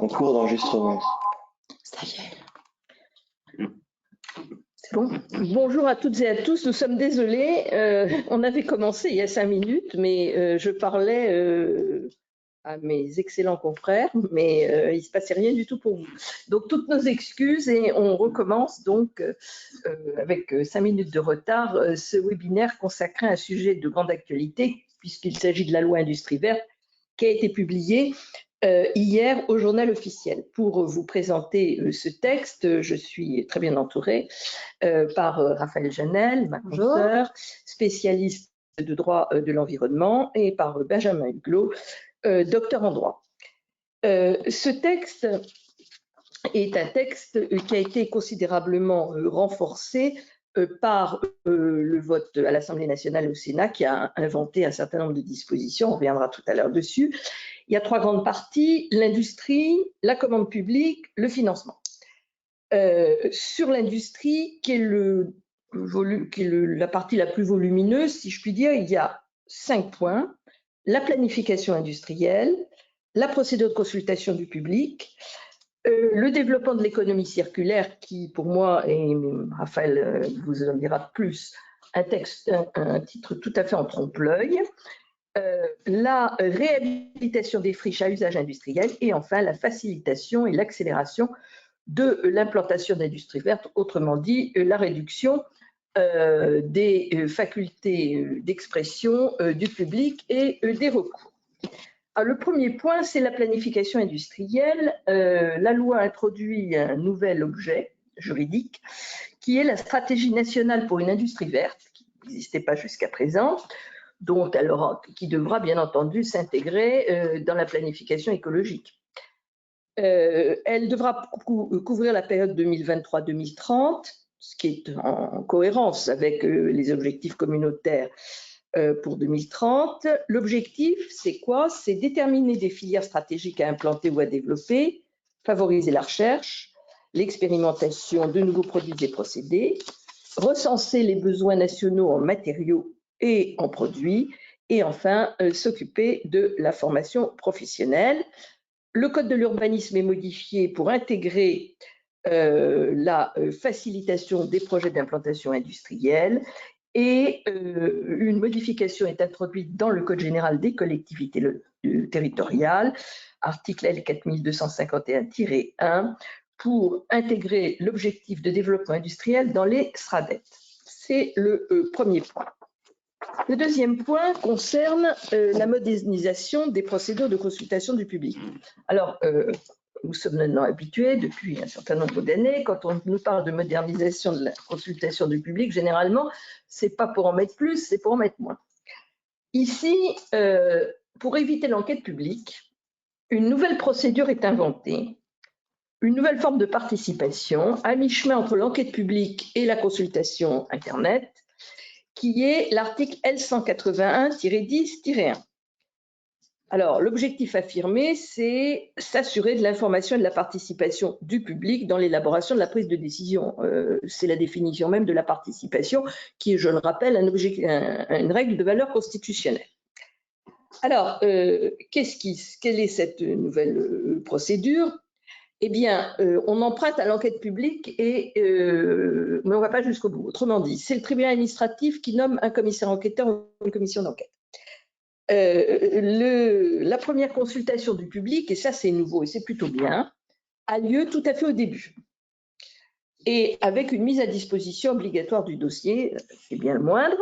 en cours d'enregistrement. Ça y est. C'est bon. Bonjour à toutes et à tous. Nous sommes désolés. On avait commencé il y a 5 minutes, mais je parlais à mes excellents confrères, mais il ne se passait rien du tout pour vous. Donc, toutes nos excuses et on recommence donc avec 5 minutes de retard ce webinaire consacré à un sujet de grande actualité puisqu'il s'agit de la loi Industrie verte qui a été publiée hier au journal officiel. Pour vous présenter ce texte, je suis très bien entourée par Raphaël Janel, ma consoeur, spécialiste de droit de l'environnement, et par Benjamin Huglot, docteur en droit. Ce texte est un texte qui a été considérablement renforcé par le vote à l'Assemblée nationale et au Sénat qui a inventé un certain nombre de dispositions, on reviendra tout à l'heure dessus. Il y a 3 grandes parties, l'industrie, la commande publique, le financement. Sur l'industrie, qui est la partie la plus volumineuse, si je puis dire, il y a 5 points. La planification industrielle, la procédure de consultation du public, le développement de l'économie circulaire, qui pour moi, et Raphaël vous en dira plus, un titre tout à fait en trompe-l'œil, la réhabilitation des friches à usage industriel et enfin la facilitation et l'accélération de l'implantation d'industrie verte, autrement dit la réduction des facultés d'expression du public et des recours. Alors, le premier point, c'est la planification industrielle. La loi introduit un nouvel objet juridique qui est la stratégie nationale pour une industrie verte, qui n'existait pas jusqu'à présent, donc qui devra bien entendu s'intégrer dans la planification écologique. Elle devra couvrir la période 2023-2030, ce qui est en cohérence avec les objectifs communautaires pour 2030. L'objectif, c'est quoi? C'est déterminer des filières stratégiques à implanter ou à développer, favoriser la recherche, l'expérimentation de nouveaux produits et procédés, recenser les besoins nationaux en matériaux et en produits, et enfin s'occuper de la formation professionnelle. Le code de l'urbanisme est modifié pour intégrer la facilitation des projets d'implantation industrielle et une modification est introduite dans le code général des collectivités territoriales, article L 4251-1, pour intégrer l'objectif de développement industriel dans les SRADET. C'est le premier point. Le deuxième point concerne la modernisation des procédures de consultation du public. Alors, nous sommes maintenant habitués depuis un certain nombre d'années, quand on nous parle de modernisation de la consultation du public, généralement, ce n'est pas pour en mettre plus, c'est pour en mettre moins. Ici, pour éviter l'enquête publique, une nouvelle procédure est inventée, une nouvelle forme de participation, à mi-chemin entre l'enquête publique et la consultation Internet, qui est l'article L181-10-1. Alors, l'objectif affirmé, c'est s'assurer de l'information et de la participation du public dans l'élaboration de la prise de décision. C'est la définition même de la participation qui est, je le rappelle, une règle de valeur constitutionnelle. Alors, quelle est cette nouvelle procédure? Eh bien, on emprunte à l'enquête publique, mais on ne va pas jusqu'au bout. Autrement dit, c'est le tribunal administratif qui nomme un commissaire enquêteur ou une commission d'enquête. La première consultation du public, et ça c'est nouveau et c'est plutôt bien, a lieu tout à fait au début. Et avec une mise à disposition obligatoire du dossier, c'est bien le moindre.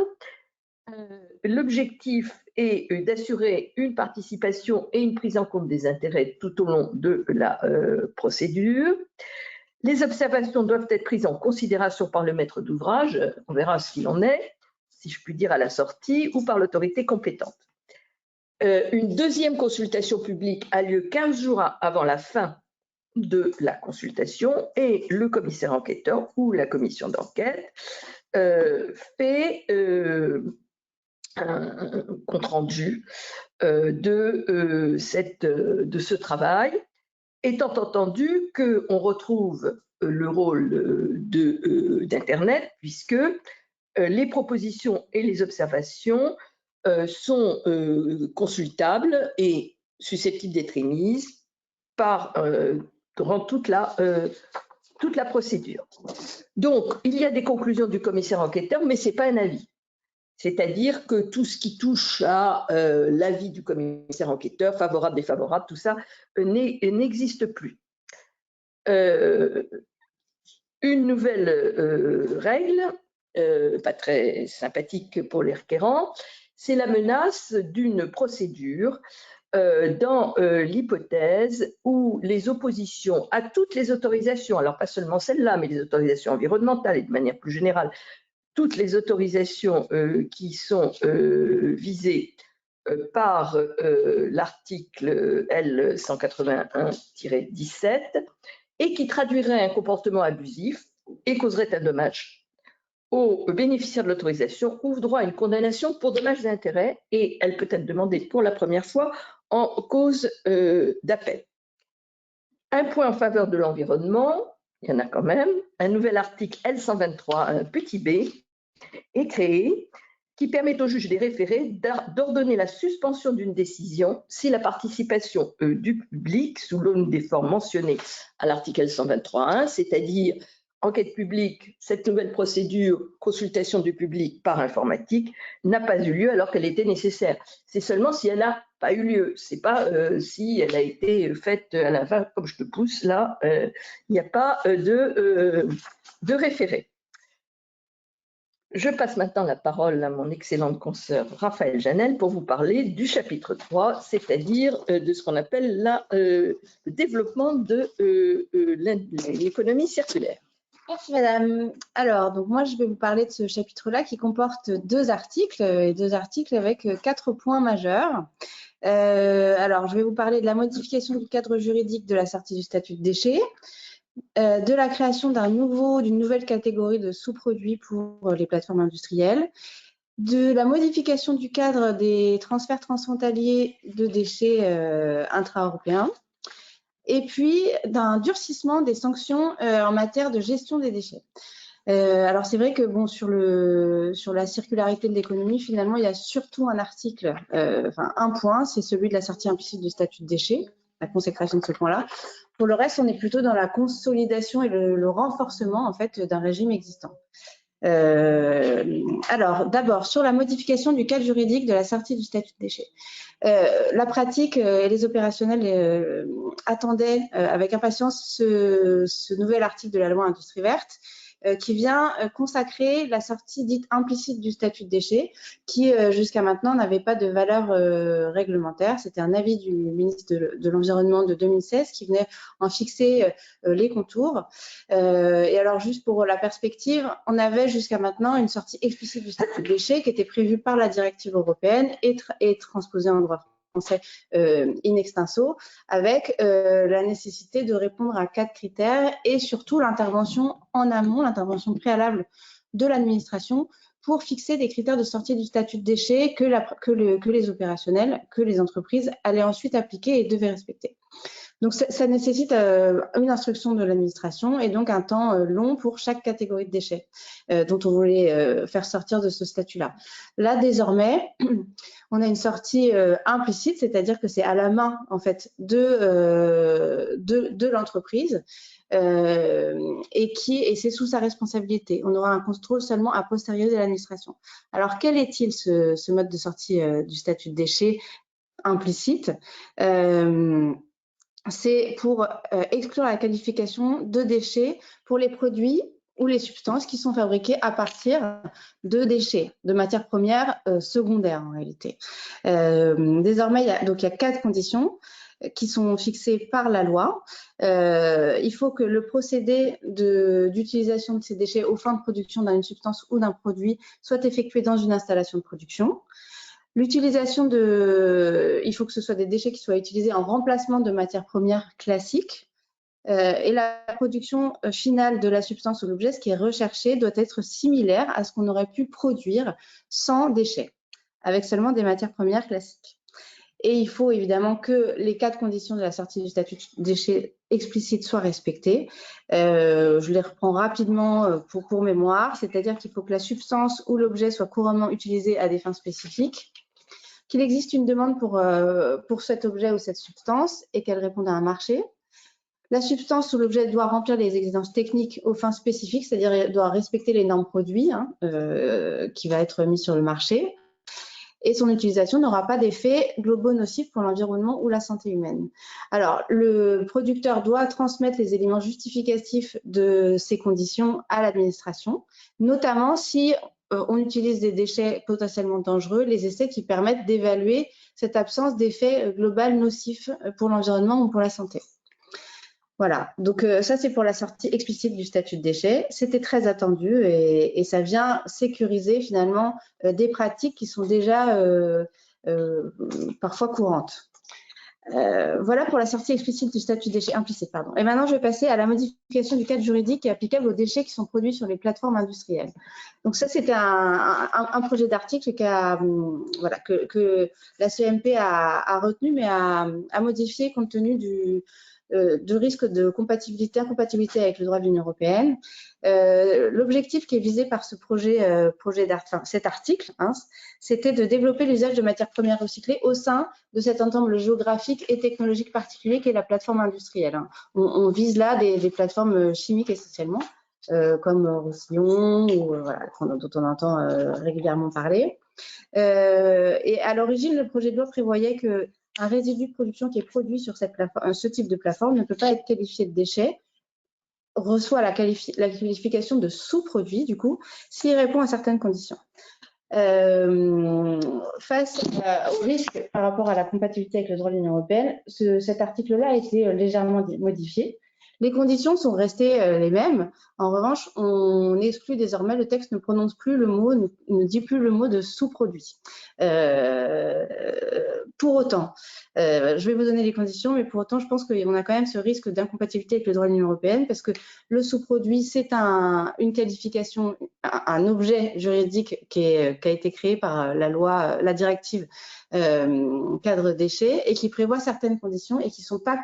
L'objectif est d'assurer une participation et une prise en compte des intérêts tout au long de la procédure. Les observations doivent être prises en considération par le maître d'ouvrage, on verra ce qu'il en est, si je puis dire à la sortie, ou par l'autorité compétente. Une deuxième consultation publique a lieu 15 jours avant la fin de la consultation et le commissaire enquêteur ou la commission d'enquête fait un compte-rendu de ce travail, étant entendu qu'on retrouve le rôle d'Internet, puisque les propositions et les observations sont consultables et susceptibles d'être émises durant toute la procédure. Donc, il y a des conclusions du commissaire enquêteur, mais ce n'est pas un avis. C'est-à-dire que tout ce qui touche à l'avis du commissaire enquêteur, favorable, défavorable, tout ça, n'existe plus. Une nouvelle règle, pas très sympathique pour les requérants, c'est la menace d'une procédure dans l'hypothèse où les oppositions à toutes les autorisations, alors pas seulement celle-là, mais les autorisations environnementales et de manière plus générale, toutes les autorisations qui sont visées par l'article L181-17 et qui traduiraient un comportement abusif et causeraient un dommage aux bénéficiaires de l'autorisation, ouvre droit à une condamnation pour dommages et intérêts et elle peut être demandée pour la première fois en cause d'appel. Un point en faveur de l'environnement, il y en a quand même, un nouvel article L123, petit b, est créé qui permet au juge des référés d'ordonner la suspension d'une décision si la participation du public, sous l'une des formes mentionnées à l'article L123.1, c'est-à-dire enquête publique, cette nouvelle procédure, consultation du public par informatique, n'a pas eu lieu alors qu'elle était nécessaire. C'est seulement si elle n'a pas eu lieu. Ce n'est pas si elle a été faite à la fin, comme je te pousse là, il n'y a pas de référé. Je passe maintenant la parole à mon excellente consoeur Raphaël Janel pour vous parler du chapitre 3, c'est-à-dire de ce qu'on appelle le développement de l'économie circulaire. Merci madame. Alors, donc moi je vais vous parler de ce chapitre-là qui comporte deux articles avec 4 points majeurs. Alors, je vais vous parler de la modification du cadre juridique de la sortie du statut de déchet, de la création d'une nouvelle catégorie de sous-produits pour les plateformes industrielles, de la modification du cadre des transferts transfrontaliers de déchets intra-européens, et puis d'un durcissement des sanctions en matière de gestion des déchets. Alors c'est vrai que bon, sur la circularité de l'économie, finalement, il y a surtout un article, un point, c'est celui de la sortie implicite du statut de déchet, la consécration de ce point-là. Pour le reste, on est plutôt dans la consolidation et le renforcement en fait d'un régime existant. Alors, d'abord, sur la modification du cadre juridique de la sortie du statut de déchet. La pratique et les opérationnels attendaient avec impatience ce nouvel article de la loi Industrie verte qui vient consacrer la sortie dite implicite du statut de déchet qui jusqu'à maintenant n'avait pas de valeur réglementaire. C'était un avis du ministre de l'Environnement de 2016 qui venait en fixer les contours. Et alors juste pour la perspective, on avait jusqu'à maintenant une sortie explicite du statut de déchet qui était prévue par la directive européenne et transposée en droit français in extenso, avec la nécessité de répondre à 4 critères et surtout l'intervention en amont, l'intervention préalable de l'administration pour fixer des critères de sortie du statut de déchet que les opérationnels, que les entreprises allaient ensuite appliquer et devaient respecter. Donc, ça nécessite une instruction de l'administration et donc un temps long pour chaque catégorie de déchets dont on voulait faire sortir de ce statut-là. Là, désormais, on a une sortie implicite, c'est-à-dire que c'est à la main en fait de l'entreprise et c'est sous sa responsabilité. On aura un contrôle seulement a posteriori de l'administration. Alors, quel est-il ce mode de sortie du statut de déchet implicite? C'est pour exclure la qualification de déchets pour les produits ou les substances qui sont fabriquées à partir de déchets, de matières premières secondaires en réalité. Désormais, il y a 4 conditions qui sont fixées par la loi. Il faut que le procédé d'utilisation de ces déchets aux fins de production d'une substance ou d'un produit soit effectué dans une installation de production. L'utilisation il faut que ce soit des déchets qui soient utilisés en remplacement de matières premières classiques. Et la production finale de la substance ou l'objet, ce qui est recherché, doit être similaire à ce qu'on aurait pu produire sans déchets, avec seulement des matières premières classiques. Et il faut évidemment que les 4 conditions de la sortie du statut de déchet explicite soient respectées. Je les reprends rapidement pour mémoire, c'est-à-dire qu'il faut que la substance ou l'objet soit couramment utilisé à des fins spécifiques. qu'il existe une demande pour cet objet ou cette substance et qu'elle réponde à un marché. La substance ou l'objet doit remplir les exigences techniques aux fins spécifiques, c'est-à-dire doit respecter les normes produits qui va être mis sur le marché. Et son utilisation n'aura pas d'effets globaux nocifs pour l'environnement ou la santé humaine. Alors, le producteur doit transmettre les éléments justificatifs de ces conditions à l'administration, notamment si on utilise des déchets potentiellement dangereux, les essais qui permettent d'évaluer cette absence d'effets global nocifs pour l'environnement ou pour la santé. Voilà, donc ça c'est pour la sortie explicite du statut de déchet. C'était très attendu et ça vient sécuriser finalement des pratiques qui sont déjà parfois courantes. Voilà pour la sortie explicite du statut de déchet implicite. Pardon. Et maintenant, je vais passer à la modification du cadre juridique applicable aux déchets qui sont produits sur les plateformes industrielles. Donc ça, c'était un projet d'article que la CMP a retenu, mais a modifié compte tenu du risque de incompatibilité avec le droit de l'Union européenne. L'objectif qui est visé par ce cet article, c'était de développer l'usage de matières premières recyclées au sein de cet ensemble géographique et technologique particulier qu'est la plateforme industrielle. On vise là des plateformes chimiques essentiellement, comme Roussillon, dont on entend régulièrement parler. Et à l'origine, le projet de loi prévoyait qu'un résidu de production qui est produit sur ce type de plateforme ne peut pas être qualifié de déchet, reçoit la qualification de sous-produit, du coup, s'il répond à certaines conditions. Face au risque par rapport à la compatibilité avec le droit de l'Union européenne, cet article-là a été légèrement modifié. Les conditions sont restées les mêmes. En revanche, on exclut désormais, le texte ne prononce plus le mot, ne dit plus le mot de sous-produit. Pour autant, je vais vous donner les conditions, mais pour autant, je pense qu'on a quand même ce risque d'incompatibilité avec le droit de l'Union européenne parce que le sous-produit, c'est une qualification, un objet juridique qui a été créé par la directive cadre déchets et qui prévoit certaines conditions et qui ne sont pas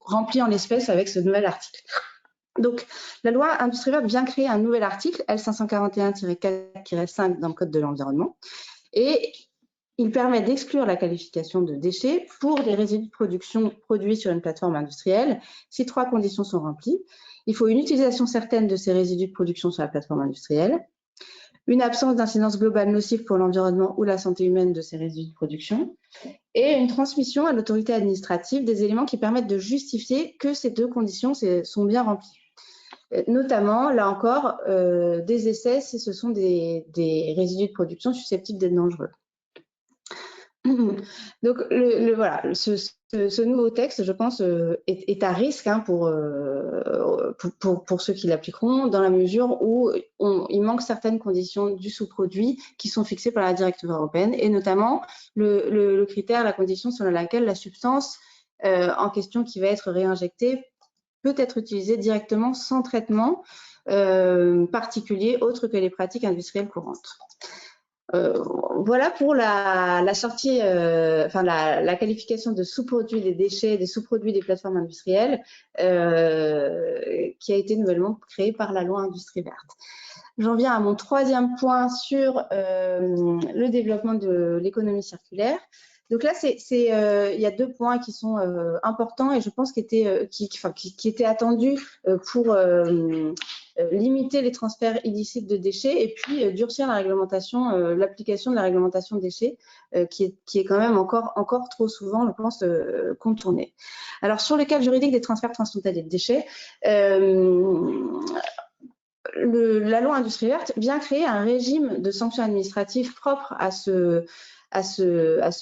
remplies en l'espèce avec ce nouvel article. Donc, la loi Industrie verte vient créer un nouvel article, L541-4-5 dans le Code de l'environnement, et il permet d'exclure la qualification de déchets pour des résidus de production produits sur une plateforme industrielle si 3 conditions sont remplies. Il faut une utilisation certaine de ces résidus de production sur la plateforme industrielle, une absence d'incidence globale nocive pour l'environnement ou la santé humaine de ces résidus de production, et une transmission à l'autorité administrative des éléments qui permettent de justifier que ces 2 conditions sont bien remplies. Notamment, là encore, des essais si ce sont des résidus de production susceptibles d'être dangereux. Donc, ce nouveau texte, je pense, est à risque pour ceux qui l'appliqueront, dans la mesure où il manque certaines conditions du sous-produit qui sont fixées par la directive européenne, et notamment le critère, la condition selon laquelle la substance en question qui va être réinjectée peut être utilisée directement sans traitement particulier autre que les pratiques industrielles courantes. Voilà pour la sortie, la qualification de sous-produits des déchets, des sous-produits des plateformes industrielles qui a été nouvellement créée par la loi Industrie verte. J'en viens à mon 3e point sur le développement de l'économie circulaire. Donc là, il y a 2 points qui sont importants et je pense qui étaient attendus pour limiter les transferts illicites de déchets et puis durcir la réglementation, l'application de la réglementation déchets qui est quand même encore trop souvent, je pense, contournée. Alors sur le cadre juridique des transferts transfrontaliers de déchets, la loi Industrie verte vient créer un régime de sanctions administratives propre à ce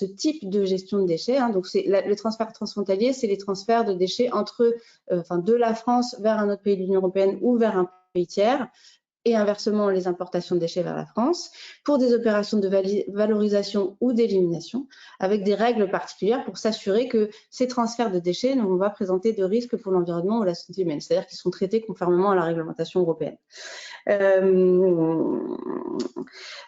type de gestion de déchets. Donc, le transfert transfrontalier, c'est les transferts de déchets de la France vers un autre pays de l'Union européenne ou vers un pays tiers, et inversement les importations de déchets vers la France, pour des opérations de valorisation ou d'élimination, avec des règles particulières pour s'assurer que ces transferts de déchets ne vont pas présenter de risques pour l'environnement ou la santé humaine, c'est-à-dire qu'ils sont traités conformément à la réglementation européenne.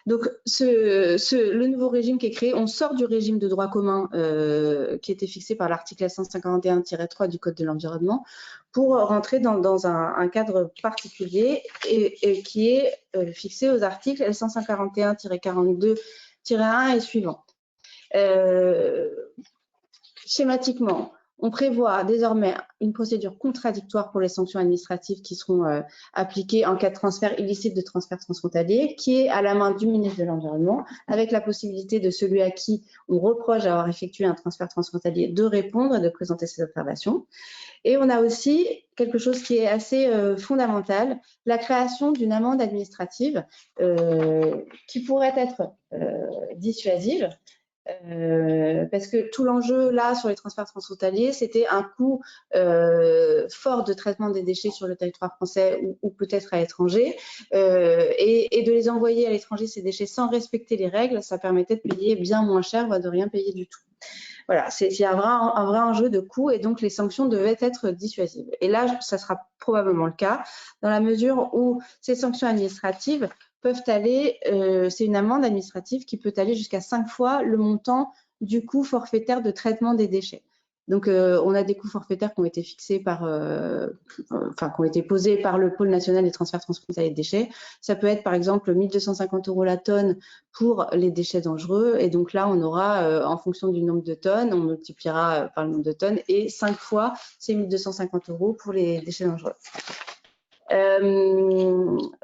Donc, le nouveau régime qui est créé, on sort du régime de droit commun qui était fixé par l'article 151-3 du Code de l'environnement pour rentrer dans un cadre particulier et qui est fixé aux articles L141-42-1 et suivants. Schématiquement, on prévoit désormais une procédure contradictoire pour les sanctions administratives qui seront appliquées en cas de transfert illicite de transfert transfrontalier, qui est à la main du ministre de l'Environnement, avec la possibilité de celui à qui on reproche d'avoir effectué un transfert transfrontalier de répondre et de présenter ses observations. Et on a aussi quelque chose qui est assez fondamental, la création d'une amende administrative qui pourrait être dissuasive. Parce que tout l'enjeu là sur les transferts transfrontaliers, c'était un coût fort de traitement des déchets sur le territoire français ou peut-être à l'étranger, et de les envoyer à l'étranger ces déchets sans respecter les règles, ça permettait de payer bien moins cher, voire de rien payer du tout. Voilà, c'est un vrai enjeu de coût et donc les sanctions devaient être dissuasives. Et là, ça sera probablement le cas dans la mesure où ces sanctions administratives peuvent aller, c'est une amende administrative qui peut aller jusqu'à 5 fois le montant du coût forfaitaire de traitement des déchets. Donc, on a des coûts forfaitaires qui ont été fixés qui ont été posés par le pôle national des transferts transfrontaliers de déchets. Ça peut être, par exemple, 1 250 € la tonne pour les déchets dangereux. Et donc là, on aura, en fonction du nombre de tonnes, on multipliera par le nombre de tonnes et 5 fois ces 1 250 € pour les déchets dangereux.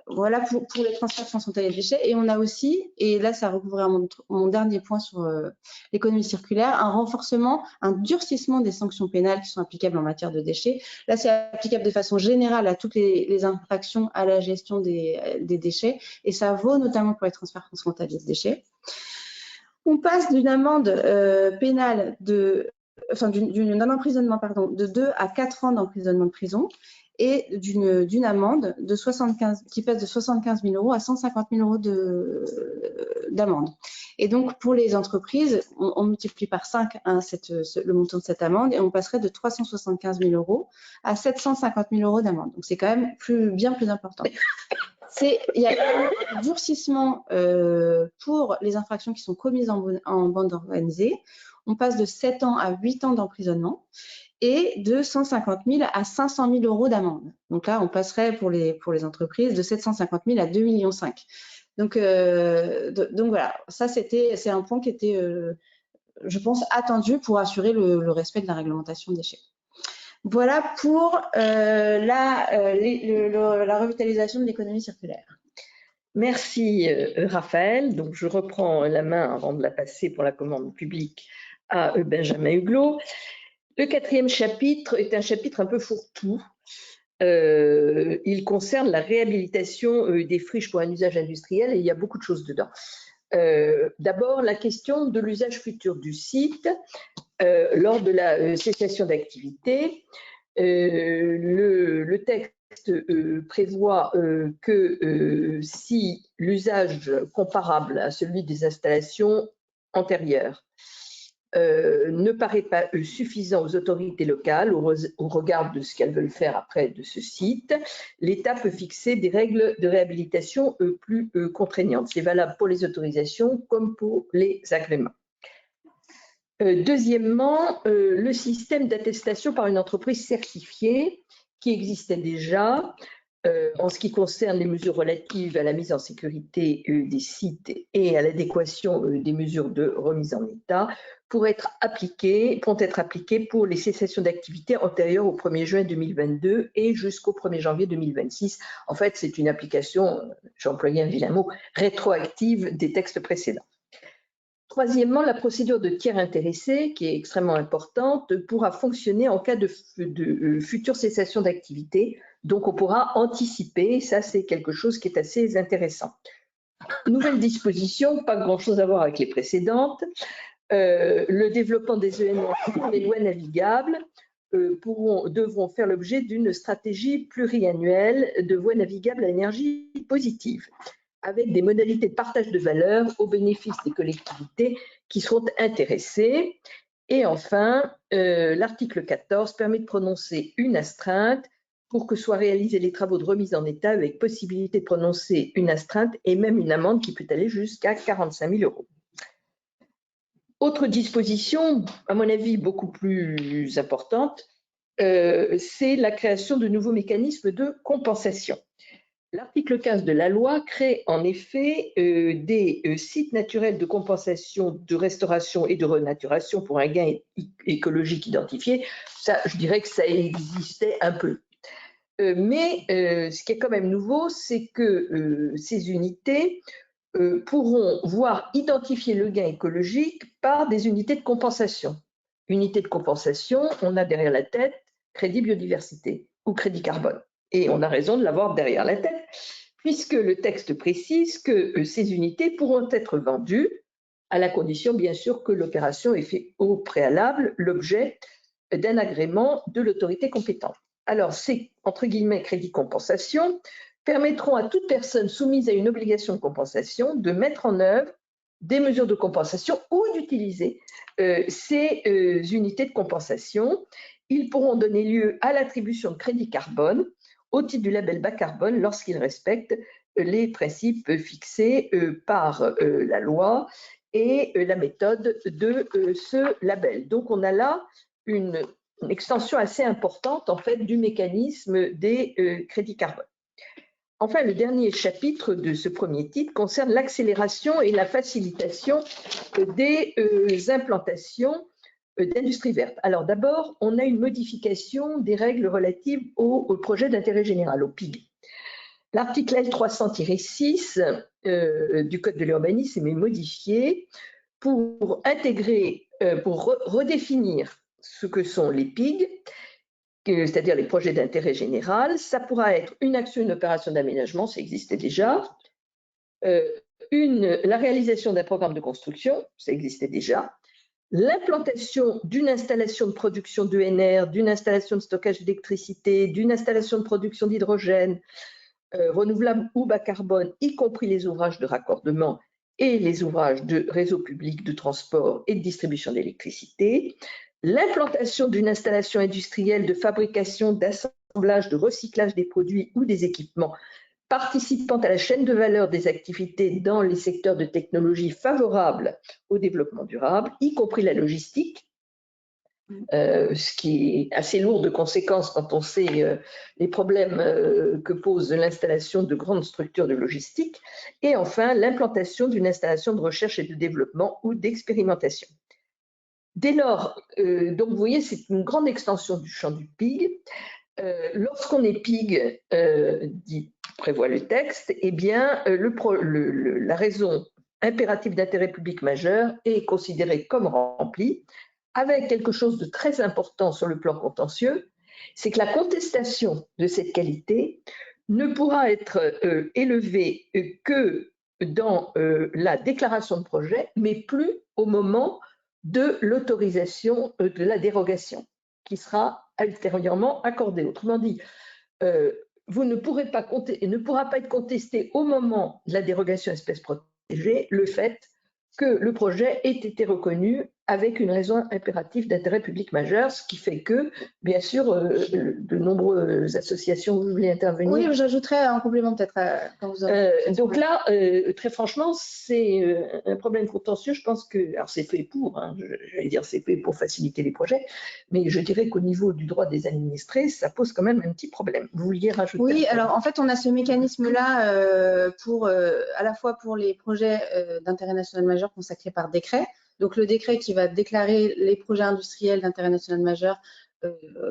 Voilà pour les transferts transfrontaliers de déchets. Et on a aussi, et là ça recouvre mon dernier point sur l'économie circulaire, un renforcement, un durcissement des sanctions pénales qui sont applicables en matière de déchets. Là c'est applicable de façon générale à toutes les infractions à la gestion des déchets, et ça vaut notamment pour les transferts transfrontaliers de déchets. On passe d'une amende pénale d'un emprisonnement de 2 à 4 ans d'emprisonnement de prison et d'une amende qui passe de 75 000 € à 150 000 € d'amende. Et donc, pour les entreprises, on multiplie par 5 le montant de cette amende et on passerait de 375 000 € à 750 000 € d'amende. Donc, c'est quand même bien plus important. Il y a un durcissement pour les infractions qui sont commises en bande organisée. On passe de 7 ans à 8 ans d'emprisonnement et de 150 000 à 500 000 € d'amende. Donc là, on passerait pour les entreprises de 750 000 à 2,5 millions. Donc voilà, ça c'est un point qui était, je pense, attendu pour assurer le respect de la réglementation déchets. Voilà pour la revitalisation de l'économie circulaire. Merci Raphaël. Donc je reprends la main avant de la passer pour la commande publique à Benjamin Huglot. Le 4e chapitre est un chapitre un peu fourre-tout. Il concerne la réhabilitation des friches pour un usage industriel et il y a beaucoup de choses dedans. D'abord, la question de l'usage futur du site lors de la cessation d'activité. Le texte prévoit que si l'usage comparable à celui des installations antérieures ne paraît pas suffisant aux autorités locales au regard de ce qu'elles veulent faire après de ce site, l'État peut fixer des règles de réhabilitation plus contraignantes. C'est valable pour les autorisations comme pour les agréments. Deuxièmement, le système d'attestation par une entreprise certifiée qui existait déjà en ce qui concerne les mesures relatives à la mise en sécurité des sites et à l'adéquation des mesures de remise en état pourront être appliquées pour les cessations d'activité antérieures au 1er juin 2022 et jusqu'au 1er janvier 2026. En fait, c'est une application, j'ai employé un vilain mot, rétroactive des textes précédents. Troisièmement, la procédure de tiers intéressé, qui est extrêmement importante, pourra fonctionner en cas de future cessation d'activité. Donc, on pourra anticiper. Ça, c'est quelque chose qui est assez intéressant. Nouvelle disposition, pas grand-chose à voir avec les précédentes. Le développement des événements sur les voies navigables devront faire l'objet d'une stratégie pluriannuelle de voies navigables à énergie positive, avec des modalités de partage de valeur au bénéfice des collectivités qui seront intéressées. Et enfin, l'article 14 permet de prononcer une astreinte pour que soient réalisés les travaux de remise en état avec possibilité de prononcer une astreinte et même une amende qui peut aller jusqu'à 45 000 €. Autre disposition, à mon avis beaucoup plus importante, c'est la création de nouveaux mécanismes de compensation. L'article 15 de la loi crée en effet des sites naturels de compensation, de restauration et de renaturation pour un gain écologique identifié. Ça, je dirais que ça existait un peu. Mais ce qui est quand même nouveau, c'est que ces unités pourront voir identifier le gain écologique par des unités de compensation. Unités de compensation, on a derrière la tête crédit biodiversité ou crédit carbone. Et on a raison de l'avoir derrière la tête, puisque le texte précise que ces unités pourront être vendues à la condition, bien sûr, que l'opération ait fait au préalable l'objet d'un agrément de l'autorité compétente. Alors, ces, entre guillemets, crédits compensation permettront à toute personne soumise à une obligation de compensation de mettre en œuvre des mesures de compensation ou d'utiliser ces unités de compensation. Ils pourront donner lieu à l'attribution de crédit carbone au titre du label bas carbone lorsqu'ils respectent les principes fixés par la loi et la méthode de ce label. Donc, on a là une extension assez importante en fait du mécanisme des crédits carbone. Enfin, le dernier chapitre de ce premier titre concerne l'accélération et la facilitation des implantations d'industrie verte. Alors d'abord, on a une modification des règles relatives au projet d'intérêt général, au PIG. L'article L300-6 du Code de l'urbanisme est modifié pour intégrer, pour redéfinir ce que sont les PIG, c'est-à-dire les projets d'intérêt général. Ça pourra être une action, une opération d'aménagement, ça existait déjà. La réalisation d'un programme de construction, ça existait déjà. L'implantation d'une installation de production d'ENR, d'une installation de stockage d'électricité, d'une installation de production d'hydrogène renouvelable ou bas carbone, y compris les ouvrages de raccordement et les ouvrages de réseau public de transport et de distribution d'électricité. L'implantation d'une installation industrielle de fabrication, d'assemblage, de recyclage des produits ou des équipements participant à la chaîne de valeur des activités dans les secteurs de technologie favorables au développement durable, y compris la logistique, ce qui est assez lourd de conséquences quand on sait les problèmes que pose l'installation de grandes structures de logistique, et enfin l'implantation d'une installation de recherche et de développement ou d'expérimentation. Dès lors, donc vous voyez, c'est une grande extension du champ du PIG. Lorsqu'on est PIG, prévoit le texte, eh bien, la raison impérative d'intérêt public majeur est considérée comme remplie, avec quelque chose de très important sur le plan contentieux, c'est que la contestation de cette qualité ne pourra être élevée que dans la déclaration de projet, mais plus au moment de l'autorisation de la dérogation, qui sera ultérieurement accordée. Autrement dit, vous ne pourrez pas ne pourra pas être contesté au moment de la dérogation espèce protégée le fait que le projet ait été reconnu avec une raison impérative d'intérêt public majeur, ce qui fait que, bien sûr, de nombreuses associations, vous voulez intervenir. Oui, j'ajouterais un complément peut-être quand vous donc là, très franchement, c'est un problème contentieux. Je pense que, alors c'est fait pour, hein, j'allais dire c'est fait pour faciliter les projets, mais je dirais qu'au niveau du droit des administrés, ça pose quand même un petit problème. Vous vouliez rajouter? Oui, alors en fait, on a ce mécanisme-là à la fois pour les projets d'intérêt national majeur consacrés par décret. Donc le décret qui va déclarer les projets industriels d'intérêt national majeur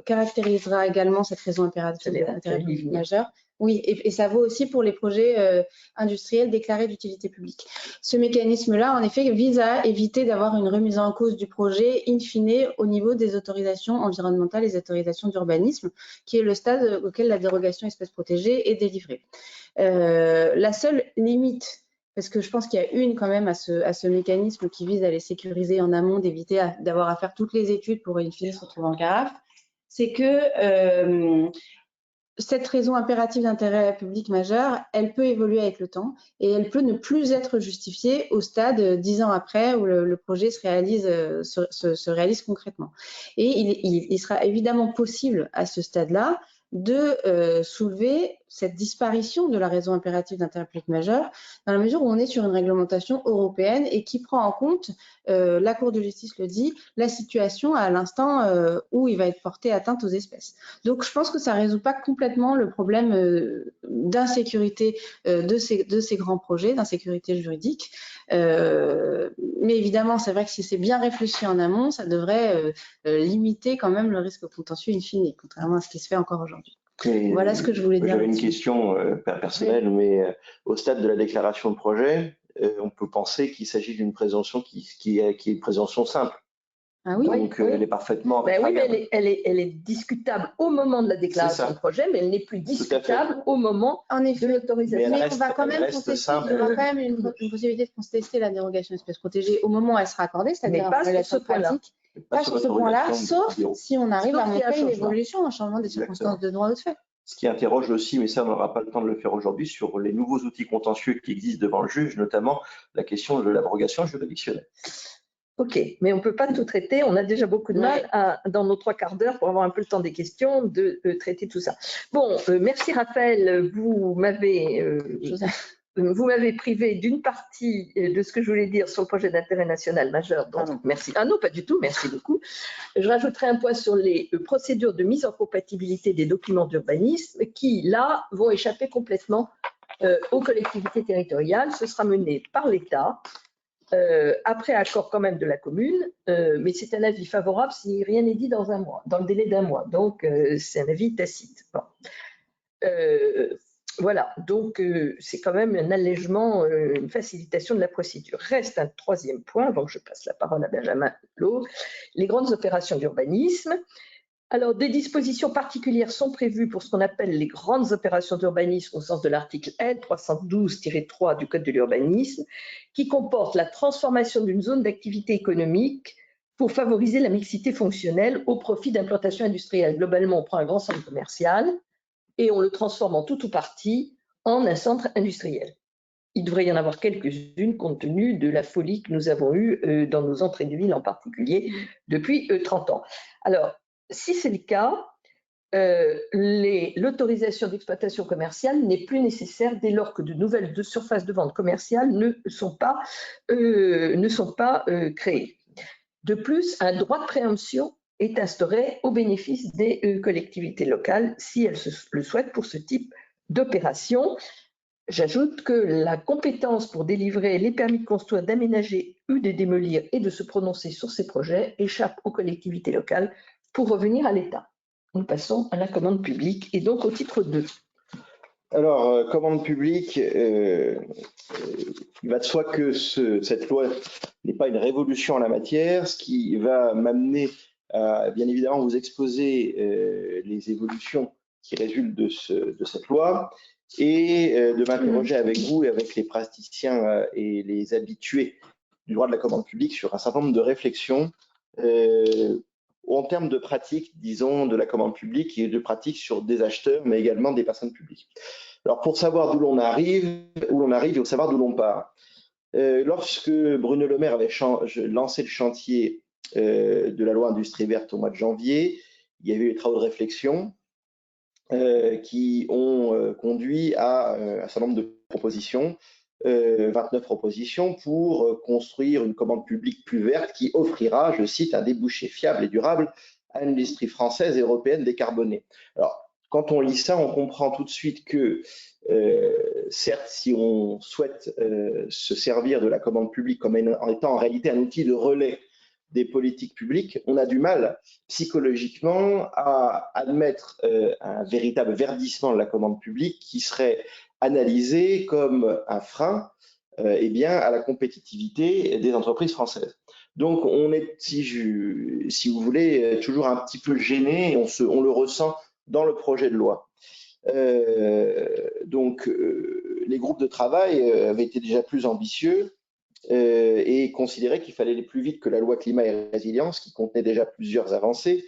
caractérisera également cette raison impérative d'intérêt public majeur. Oui, et ça vaut aussi pour les projets industriels déclarés d'utilité publique. Ce mécanisme-là, en effet, vise à éviter d'avoir une remise en cause du projet in fine au niveau des autorisations environnementales et des autorisations d'urbanisme, qui est le stade auquel la dérogation espèce protégée est délivrée. La seule limite, parce que je pense qu'il y a quand même à ce mécanisme qui vise à les sécuriser en amont, d'éviter d'avoir à faire toutes les études pour in fine se retrouver en carafe, c'est que cette raison impérative d'intérêt public majeur, elle peut évoluer avec le temps et elle peut ne plus être justifiée au stade 10 ans après où le projet se réalise concrètement. Et il sera évidemment possible à ce stade-là de soulever cette disparition de la raison impérative d'intérêt public majeur, dans la mesure où on est sur une réglementation européenne et qui prend en compte, la Cour de justice le dit, la situation à l'instant où il va être porté atteinte aux espèces. Donc je pense que ça ne résout pas complètement le problème d'insécurité de ces grands projets, d'insécurité juridique. Mais évidemment, c'est vrai que si c'est bien réfléchi en amont, ça devrait limiter quand même le risque contentieux in fine, contrairement à ce qui se fait encore aujourd'hui. Voilà ce que je voulais dire. J'avais une question personnelle, oui. Mais au stade de la déclaration de projet, on peut penser qu'il s'agit d'une présomption qui est une présomption simple. Ah oui. Donc, oui. elle est parfaitement. Ben oui, mais elle est discutable au moment de la déclaration de projet, mais elle n'est plus discutable au moment de l'autorisation. Mais on va quand même contester, il y aura quand même une possibilité de contester la dérogation espèce protégée au moment où elle sera accordée, c'est-à-dire pas sur ce point-là. Pas sur ce point-là, sauf si on arrive à montrer une évolution, un changement des circonstances de droit ou de fait. Ce qui interroge aussi, mais ça on n'aura pas le temps de le faire aujourd'hui, sur les nouveaux outils contentieux qui existent devant le juge, notamment la question de l'abrogation juridictionnelle. Ok, mais on ne peut pas tout traiter. On a déjà beaucoup de mal dans nos 3 quarts d'heure, pour avoir un peu le temps des questions, de traiter tout ça. Bon, merci Raphaël. Vous m'avez privé d'une partie de ce que je voulais dire sur le projet d'intérêt national majeur. Donc, merci. Ah non, pas du tout. Merci beaucoup. Je rajouterai un point sur les procédures de mise en compatibilité des documents d'urbanisme qui, là, vont échapper complètement aux collectivités territoriales. Ce sera mené par l'État. Après accord quand même de la commune, mais c'est un avis favorable si rien n'est dit dans le délai d'un mois. Donc, c'est un avis tacite. Bon. Voilà, donc c'est quand même un allègement, une facilitation de la procédure. Reste un 3e point, avant que je passe la parole à Benjamin Lot, les grandes opérations d'urbanisme. Alors, des dispositions particulières sont prévues pour ce qu'on appelle les grandes opérations d'urbanisme au sens de l'article L 312-3 du Code de l'urbanisme, qui comporte la transformation d'une zone d'activité économique pour favoriser la mixité fonctionnelle au profit d'implantations industrielles. Globalement, on prend un grand centre commercial et on le transforme en tout ou partie en un centre industriel. Il devrait y en avoir quelques-unes compte tenu de la folie que nous avons eue dans nos entrées de ville en particulier depuis 30 ans. Alors, si c'est le cas, l'autorisation d'exploitation commerciale n'est plus nécessaire dès lors que de nouvelles surfaces de vente commerciale ne sont pas créées. De plus, un droit de préemption est instauré au bénéfice des collectivités locales si elles le souhaitent pour ce type d'opération. J'ajoute que la compétence pour délivrer les permis de construire, d'aménager ou de démolir et de se prononcer sur ces projets échappe aux collectivités locales pour revenir à l'État. Nous passons à la commande publique et donc au titre 2. Alors, commande publique, il va de soi que cette loi n'est pas une révolution en la matière, ce qui va m'amener à, bien évidemment, vous exposer les évolutions qui résultent de cette loi et de m'interroger avec vous et avec les praticiens et les habitués du droit de la commande publique sur un certain nombre de réflexions en termes de pratiques, disons, de la commande publique et de pratiques sur des acheteurs, mais également des personnes publiques. Alors, pour savoir d'où l'on arrive, il faut savoir d'où l'on part. Lorsque Bruno Le Maire avait lancé le chantier de la loi Industrie verte au mois de janvier, il y a eu des travaux de réflexion qui ont conduit à un certain nombre de propositions, 29 propositions pour construire une commande publique plus verte qui offrira, je cite, un débouché fiable et durable à une industrie française et européenne décarbonée. Alors, quand on lit ça, on comprend tout de suite que, certes, si on souhaite se servir de la commande publique comme en étant en réalité un outil de relais des politiques publiques, on a du mal psychologiquement à admettre un véritable verdissement de la commande publique qui serait analysé comme un frein à la compétitivité des entreprises françaises. Donc on est, si vous voulez, toujours un petit peu gêné, on le ressent dans le projet de loi. Les groupes de travail avaient été déjà plus ambitieux et considéraient qu'il fallait aller plus vite que la loi climat et résilience qui contenait déjà plusieurs avancées.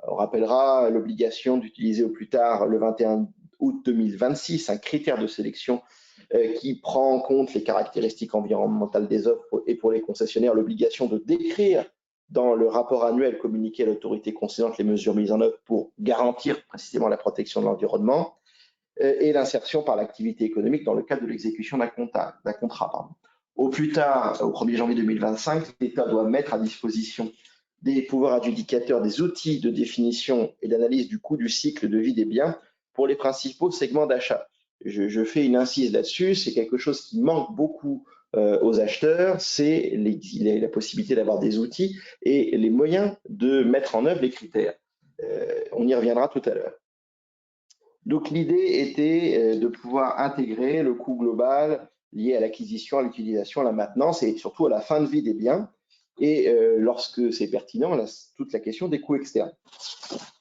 On rappellera l'obligation d'utiliser au plus tard le 21 août 2026 un critère de sélection qui prend en compte les caractéristiques environnementales des offres et pour les concessionnaires l'obligation de décrire dans le rapport annuel communiqué à l'autorité concernante les mesures mises en œuvre pour garantir précisément la protection de l'environnement. et l'insertion par l'activité économique dans le cadre de l'exécution d'un contrat. Au plus tard, au 1er janvier 2025, l'État doit mettre à disposition des pouvoirs adjudicateurs des outils de définition et d'analyse du coût du cycle de vie des biens pour les principaux segments d'achat. Je fais une incise là-dessus, c'est quelque chose qui manque beaucoup aux acheteurs, c'est la possibilité d'avoir des outils et les moyens de mettre en œuvre les critères. On y reviendra tout à l'heure. Donc l'idée était de pouvoir intégrer le coût global lié à l'acquisition, à l'utilisation, à la maintenance et surtout à la fin de vie des biens. Et lorsque c'est pertinent, toute la question des coûts externes.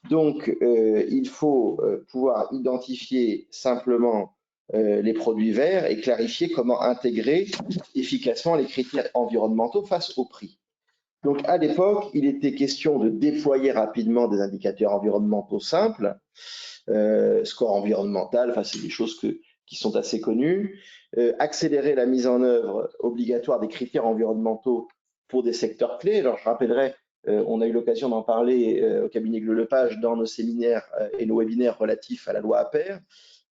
Donc, il faut pouvoir identifier simplement les produits verts et clarifier comment intégrer efficacement les critères environnementaux face au prix. Donc, à l'époque, il était question de déployer rapidement des indicateurs environnementaux simples, score environnemental, enfin, c'est des choses qui sont assez connues, accélérer la mise en œuvre obligatoire des critères environnementaux pour des secteurs clés. Alors, je rappellerai, on a eu l'occasion d'en parler au cabinet Gleu-Lepage dans nos séminaires et nos webinaires relatifs à la loi APER,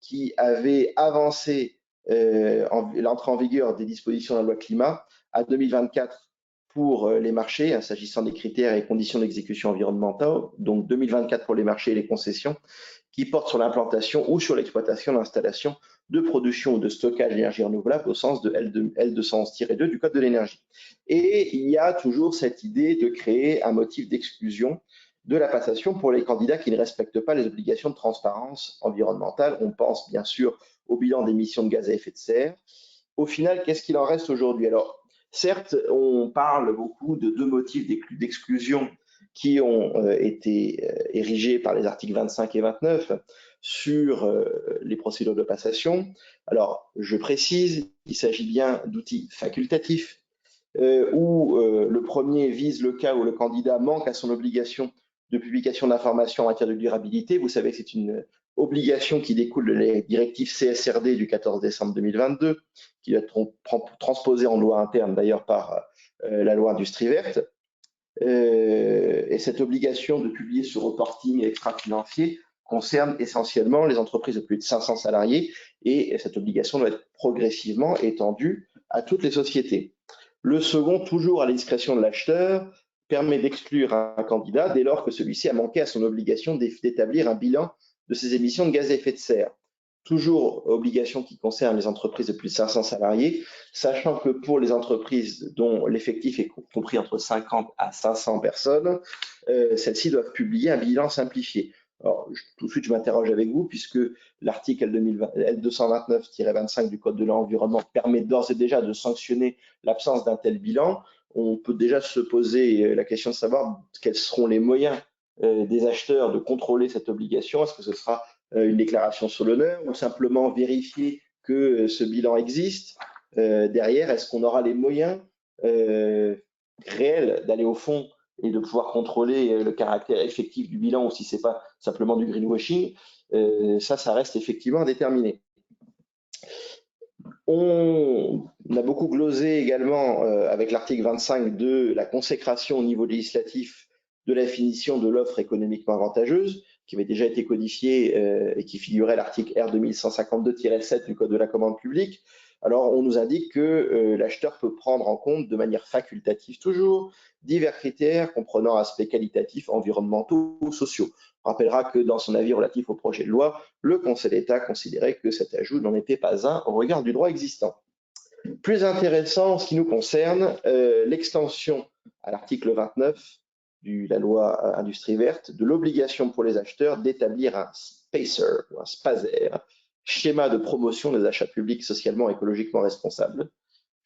qui avait avancé l'entrée en vigueur des dispositions de la loi climat à 2024 pour les marchés, s'agissant des critères et conditions d'exécution environnementale, donc 2024 pour les marchés et les concessions, qui portent sur l'implantation ou sur l'exploitation d'installations de production ou de stockage d'énergie renouvelable au sens de L211-2 du Code de l'énergie. Et il y a toujours cette idée de créer un motif d'exclusion de la passation pour les candidats qui ne respectent pas les obligations de transparence environnementale. On pense bien sûr au bilan d'émissions de gaz à effet de serre. Au final, qu'est-ce qu'il en reste aujourd'hui? Alors, certes, on parle beaucoup de deux motifs d'exclusion qui ont été érigés par les articles 25 et 29 sur les procédures de passation. Alors, je précise, il s'agit bien d'outils facultatifs où le premier vise le cas où le candidat manque à son obligation de publication d'informations en matière de durabilité. Vous savez que c'est une obligation qui découle de la directive CSRD du 14 décembre 2022, qui doit être transposée en loi interne d'ailleurs par la loi Industrie verte. Et cette obligation de publier ce reporting extra-financier concerne essentiellement les entreprises de plus de 500 salariés et cette obligation doit être progressivement étendue à toutes les sociétés. Le second, toujours à la discrétion de l'acheteur, permet d'exclure un candidat dès lors que celui-ci a manqué à son obligation d'établir un bilan de ses émissions de gaz à effet de serre. Toujours obligation qui concerne les entreprises de plus de 500 salariés, sachant que pour les entreprises dont l'effectif est compris entre 50 à 500 personnes, celles-ci doivent publier un bilan simplifié. Alors, tout de suite, je m'interroge avec vous, puisque l'article L229-25 du Code de l'environnement permet d'ores et déjà de sanctionner l'absence d'un tel bilan. On peut déjà se poser la question de savoir quels seront les moyens des acheteurs de contrôler cette obligation. Est-ce que ce sera une déclaration sur l'honneur ou simplement vérifier que ce bilan existe? Derrière, est-ce qu'on aura les moyens réels d'aller au fond et de pouvoir contrôler le caractère effectif du bilan ou si ce n'est pas simplement du greenwashing? Ça reste effectivement à déterminer. On a beaucoup glosé également avec l'article 25 de la consécration au niveau législatif de la définition de l'offre économiquement avantageuse, qui avait déjà été codifiée et qui figurait à l'article R 2152-7 du Code de la commande publique. Alors, on nous indique que l'acheteur peut prendre en compte de manière facultative toujours divers critères comprenant aspects qualitatifs, environnementaux ou sociaux. On rappellera que dans son avis relatif au projet de loi, le Conseil d'État considérait que cet ajout n'en était pas un au regard du droit existant. Plus intéressant, en ce qui nous concerne, l'extension à l'article 29 de la loi Industrie verte de l'obligation pour les acheteurs d'établir un SPACER, ou un SPASER, schéma de promotion des achats publics socialement et écologiquement responsables,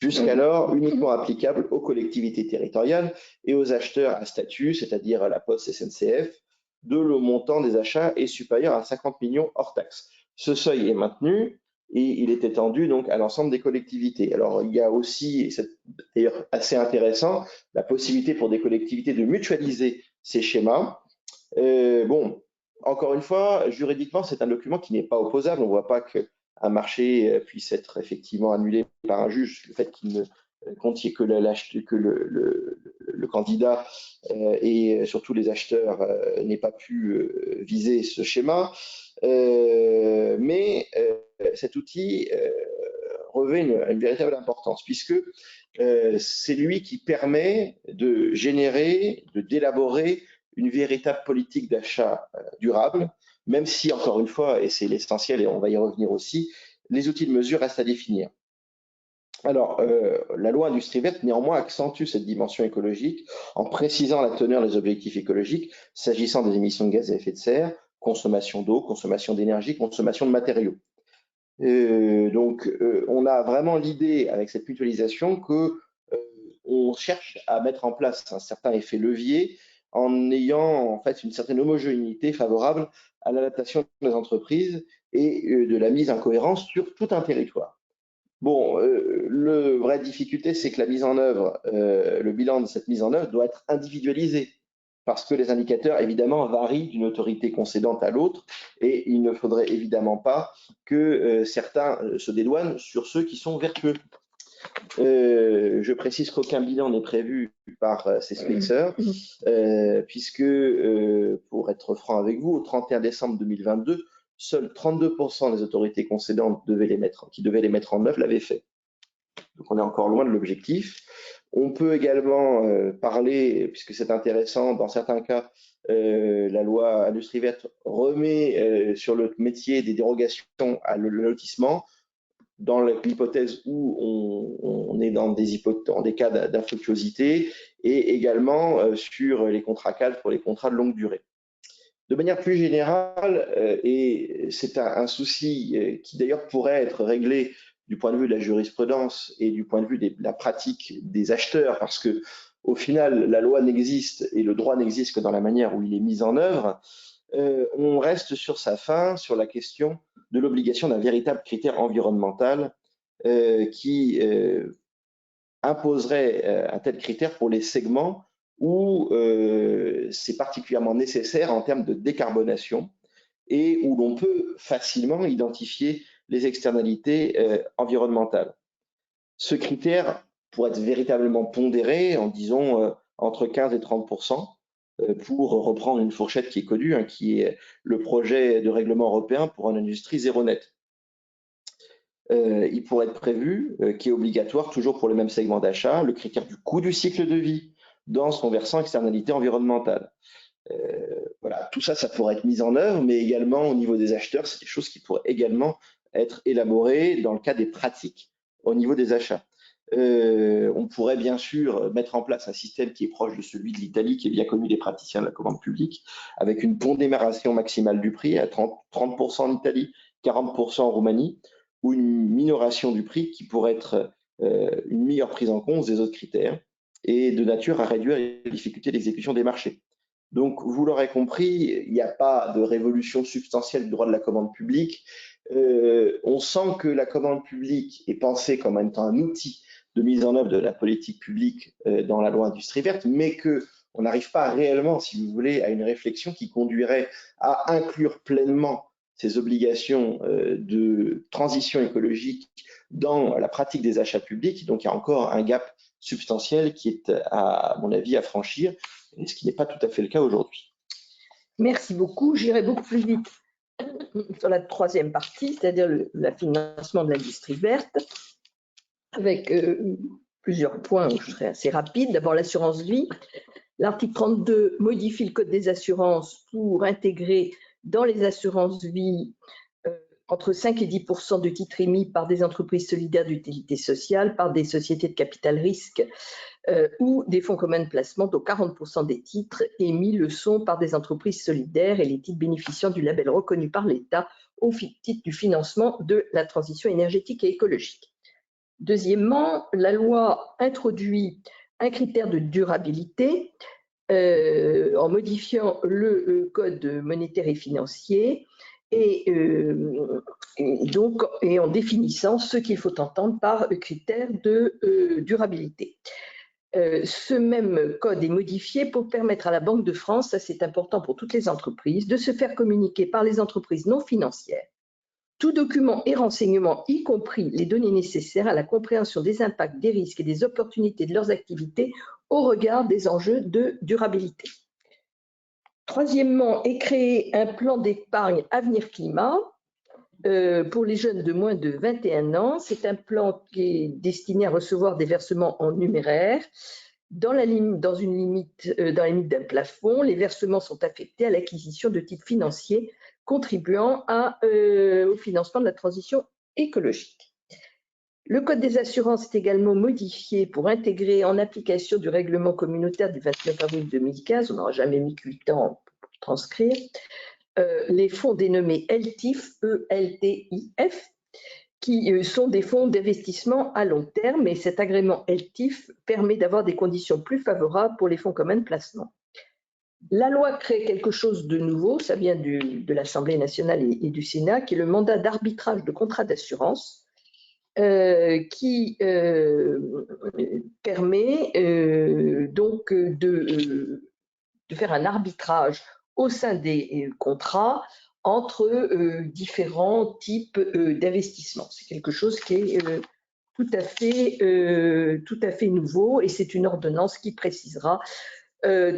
jusqu'alors uniquement applicable aux collectivités territoriales et aux acheteurs à statut, c'est-à-dire à la Poste SNCF, de le montant des achats est supérieur à 50 millions hors taxes. Ce seuil est maintenu et il est étendu donc à l'ensemble des collectivités. Alors il y a aussi, et c'est d'ailleurs assez intéressant, la possibilité pour des collectivités de mutualiser ces schémas. Bon, encore une fois, juridiquement, c'est un document qui n'est pas opposable. On ne voit pas qu'un marché puisse être effectivement annulé par un juge, le fait qu'il le candidat et surtout les acheteurs n'aient pas pu viser ce schéma. Mais cet outil revêt une véritable importance puisque c'est lui qui permet de générer, d'élaborer une véritable politique d'achat durable, même si, encore une fois, et c'est l'essentiel et on va y revenir aussi, les outils de mesure restent à définir. Alors, la loi Industrie verte, néanmoins, accentue cette dimension écologique en précisant la teneur des objectifs écologiques s'agissant des émissions de gaz à effet de serre, consommation d'eau, consommation d'énergie, consommation de matériaux. Donc, on a vraiment l'idée, avec cette mutualisation, que on cherche à mettre en place un certain effet levier en ayant en fait une certaine homogénéité favorable à l'adaptation des entreprises et de la mise en cohérence sur tout un territoire. Bon, la vraie difficulté, c'est que la mise en œuvre, le bilan de cette mise en œuvre doit être individualisé parce que les indicateurs, évidemment, varient d'une autorité concédante à l'autre et il ne faudrait évidemment pas que certains se dédouanent sur ceux qui sont vertueux. Je précise qu'aucun bilan n'est prévu par ces sponsors, puisque, pour être franc avec vous, au 31 décembre 2022, seuls 32% des autorités concédantes qui devaient les mettre en œuvre l'avaient fait. Donc on est encore loin de l'objectif. On peut également parler, puisque c'est intéressant, dans certains cas, la loi Industrie verte remet sur le métier des dérogations à le lotissement, dans l'hypothèse où on est dans des cas d'infructuosité, et également sur les contrats cadres pour les contrats de longue durée. De manière plus générale, et c'est un souci qui d'ailleurs pourrait être réglé du point de vue de la jurisprudence et du point de vue de la pratique des acheteurs, parce que au final, la loi n'existe et le droit n'existe que dans la manière où il est mis en œuvre, on reste sur sa fin sur la question de l'obligation d'un véritable critère environnemental qui imposerait un tel critère pour les segments où c'est particulièrement nécessaire en termes de décarbonation et où l'on peut facilement identifier les externalités environnementales. Ce critère pourrait être véritablement pondéré en disons entre 15 et 30%, pour reprendre une fourchette qui est connue, qui est le projet de règlement européen pour une industrie zéro net. Il pourrait être prévu, qui est obligatoire toujours pour le même segment d'achat, le critère du coût du cycle de vie dans son versant externalité environnementale. Voilà, tout ça, ça pourrait être mis en œuvre, mais également au niveau des acheteurs, c'est des choses qui pourraient également être élaborées dans le cas des pratiques au niveau des achats. On pourrait bien sûr mettre en place un système qui est proche de celui de l'Italie, qui est bien connu des praticiens de la commande publique, avec une pondération maximale du prix à 30% en Italie, 40% en Roumanie, ou une minoration du prix qui pourrait être une meilleure prise en compte des autres critères et de nature à réduire les difficultés d'exécution des marchés. Donc, vous l'aurez compris, il n'y a pas de révolution substantielle du droit de la commande publique. On sent que la commande publique est pensée comme étant un outil de mise en œuvre de la politique publique dans la loi Industrie verte, mais qu'on n'arrive pas réellement, si vous voulez, à une réflexion qui conduirait à inclure pleinement ces obligations de transition écologique dans la pratique des achats publics. Donc, il y a encore un gap substantiel qui est, à mon avis, à franchir, ce qui n'est pas tout à fait le cas aujourd'hui. Merci beaucoup. J'irai beaucoup plus vite sur la troisième partie, c'est-à-dire le financement de l'industrie verte, avec plusieurs points où je serai assez rapide. D'abord, l'assurance vie. L'article 32 modifie le code des assurances pour intégrer dans les assurances vie entre 5 et 10% de titres émis par des entreprises solidaires d'utilité sociale, par des sociétés de capital risque ou des fonds communs de placement, dont 40% des titres émis le sont par des entreprises solidaires et les titres bénéficiant du label reconnu par l'État au titre du financement de la transition énergétique et écologique. Deuxièmement, la loi introduit un critère de durabilité en modifiant le code monétaire et financier et en définissant ce qu'il faut entendre par critère de durabilité. Ce même code est modifié pour permettre à la Banque de France, ça c'est important pour toutes les entreprises, de se faire communiquer par les entreprises non financières tout document et renseignement, y compris les données nécessaires à la compréhension des impacts, des risques et des opportunités de leurs activités au regard des enjeux de durabilité. Troisièmement, est créé un plan d'épargne avenir climat pour les jeunes de moins de 21 ans. C'est un plan qui est destiné à recevoir des versements en numéraire. Dans la limite d'un plafond, les versements sont affectés à l'acquisition de titres financiers contribuant au financement de la transition écologique. Le Code des assurances est également modifié pour intégrer en application du règlement communautaire du 29 avril 2015, on n'aura jamais mis 8 ans pour transcrire, les fonds dénommés LTIF, E-L-T-I-F, qui sont des fonds d'investissement à long terme, et cet agrément LTIF permet d'avoir des conditions plus favorables pour les fonds communs de placement. La loi crée quelque chose de nouveau, ça vient de l'Assemblée nationale et du Sénat, qui est le mandat d'arbitrage de contrat d'assurance, qui permet donc de faire un arbitrage au sein des contrats entre différents types d'investissements. C'est quelque chose qui est tout à fait nouveau, et c'est une ordonnance qui précisera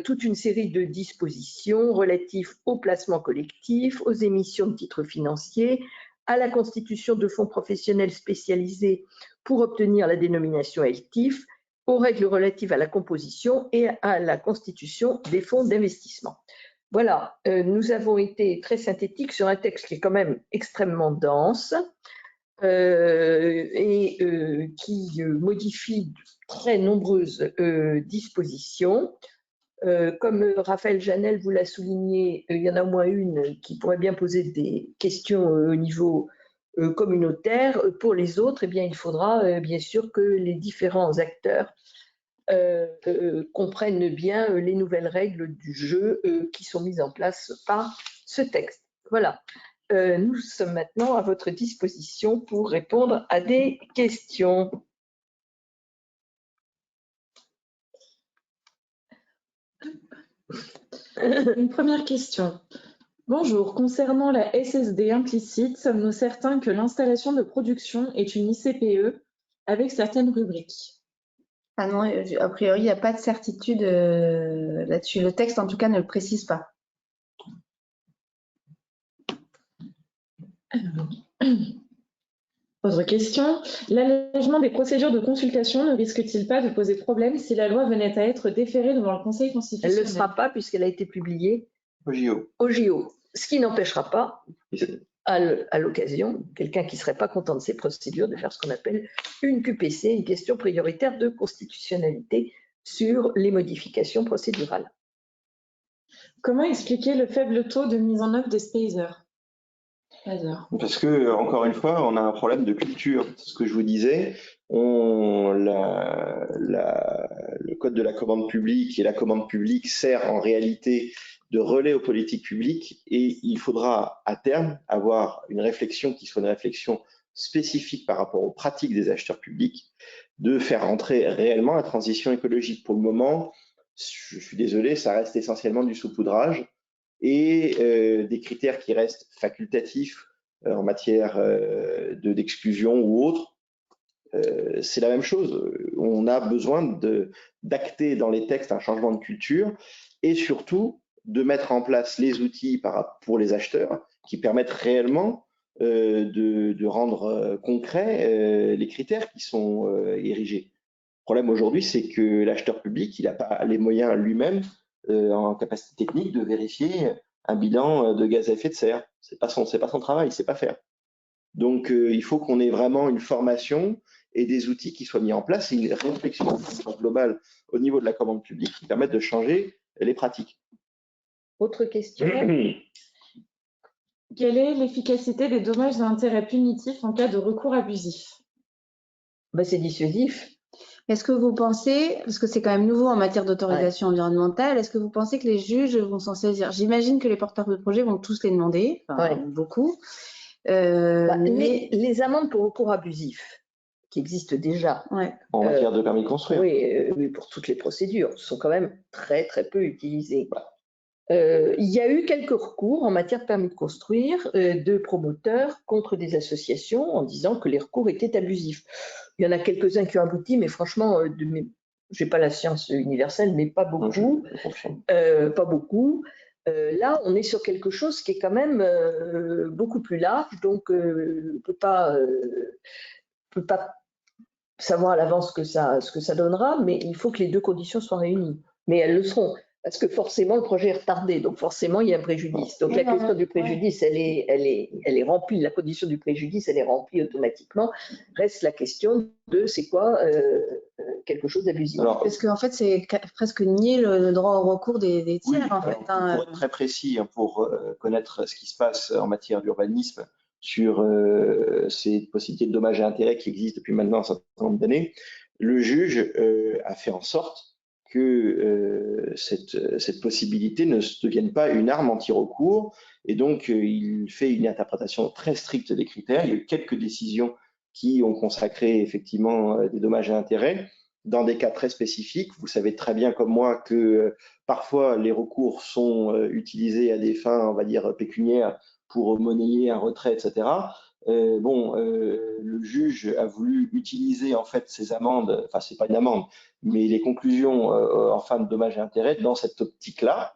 toute une série de dispositions relatives au placement collectif, aux émissions de titres financiers, à la constitution de fonds professionnels spécialisés pour obtenir la dénomination LTIF, aux règles relatives à la composition et à la constitution des fonds d'investissement. Voilà, nous avons été très synthétiques sur un texte qui est quand même extrêmement dense et qui modifie de très nombreuses dispositions. Comme Raphaël Janel vous l'a souligné, il y en a au moins une qui pourrait bien poser des questions au niveau communautaire. Pour les autres, eh bien, il faudra bien sûr que les différents acteurs comprennent bien les nouvelles règles du jeu qui sont mises en place par ce texte. Voilà. Nous sommes maintenant à votre disposition pour répondre à des questions. Une première question. Bonjour, concernant la SSD implicite, sommes-nous certains que l'installation de production est une ICPE avec certaines rubriques? Ah non, a priori, il n'y a pas de certitude là-dessus. Le texte, en tout cas, ne le précise pas. Autre question. L'allègement des procédures de consultation ne risque-t-il pas de poser problème si la loi venait à être déférée devant le Conseil constitutionnel? Elle ne le sera pas puisqu'elle a été publiée Au JO. au JO. Ce qui n'empêchera pas, à l'occasion, quelqu'un qui ne serait pas content de ces procédures, de faire ce qu'on appelle une QPC, une question prioritaire de constitutionnalité sur les modifications procédurales. Comment expliquer le faible taux de mise en œuvre des SPASER? Parce que, encore une fois, on a un problème de culture. C'est ce que je vous disais. Le code de la commande publique et la commande publique sert en réalité de relais aux politiques publiques, et il faudra à terme avoir une réflexion qui soit une réflexion spécifique par rapport aux pratiques des acheteurs publics, de faire entrer réellement la transition écologique. Pour le moment, je suis désolé, ça reste essentiellement du saupoudrage et des critères qui restent facultatifs en matière d'exclusion ou autre. C'est la même chose. On a besoin d'acter dans les textes un changement de culture et surtout de mettre en place les outils pour les acheteurs qui permettent réellement de rendre concrets les critères qui sont érigés. Le problème aujourd'hui, c'est que l'acheteur public, il n'a pas les moyens lui-même en capacité technique de vérifier un bilan de gaz à effet de serre. C'est pas son travail, il sait pas faire. Donc, il faut qu'on ait vraiment une formation et des outils qui soient mis en place et une réflexion globale au niveau de la commande publique qui permettent de changer les pratiques. Autre question. Quelle est l'efficacité des dommages et intérêts punitifs en cas de recours abusif? C'est dissuasif. Est-ce que vous pensez, parce que c'est quand même nouveau en matière d'autorisation environnementale, est-ce que vous pensez que les juges vont s'en saisir? J'imagine que les porteurs de projets vont tous les demander, beaucoup. Mais les amendes pour recours abusif, qui existent déjà en matière de permis de construire, oui, pour toutes les procédures, sont quand même très très peu utilisées. Il y a eu quelques recours en matière de permis de construire de promoteurs contre des associations en disant que les recours étaient abusifs. Il y en a quelques-uns qui ont abouti, mais franchement, je n'ai pas la science universelle, mais pas beaucoup. Pas beaucoup. Là, on est sur quelque chose qui est quand même beaucoup plus large, donc on ne peut pas savoir à l'avance ce que ça donnera, mais il faut que les deux conditions soient réunies. Mais elles le seront, parce que forcément, le projet est retardé, donc forcément, il y a un préjudice. Donc la question du préjudice, elle est remplie, la condition du préjudice, elle est remplie automatiquement. Reste la question de c'est quoi quelque chose d'abusif. Parce qu'en fait, c'est presque nier le droit au recours des tiers, en fait. Pour être très précis, pour connaître ce qui se passe en matière d'urbanisme sur ces possibilités de dommages et intérêts qui existent depuis maintenant un certain nombre d'années, le juge a fait en sorte que cette possibilité ne devienne pas une arme anti-recours, et donc il fait une interprétation très stricte des critères. Il y a eu quelques décisions qui ont consacré effectivement des dommages et intérêts dans des cas très spécifiques. Vous savez très bien comme moi que parfois les recours sont utilisés à des fins, on va dire, pécuniaires pour monnayer un retrait, etc. Le juge a voulu utiliser en fait ces amendes, enfin c'est pas une amende, mais les conclusions en fin de dommages et intérêts dans cette optique-là,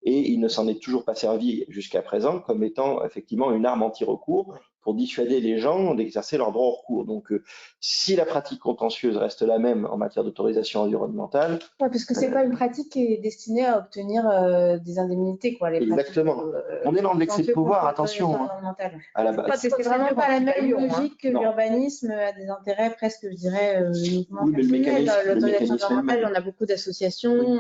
et il ne s'en est toujours pas servi jusqu'à présent comme étant effectivement une arme anti-recours pour dissuader les gens d'exercer leur droit au recours. Donc, si la pratique contentieuse reste la même en matière d'autorisation environnementale… Oui, parce que ce n'est pas une pratique qui est destinée à obtenir des indemnités, quoi. Les exactement. On est dans l'excès de pouvoir, attention. À la base. Parce que c'est vraiment pas la même logique que l'urbanisme a des intérêts presque, je dirais, uniquement personnels. L'autorisation environnementale, on a beaucoup d'associations.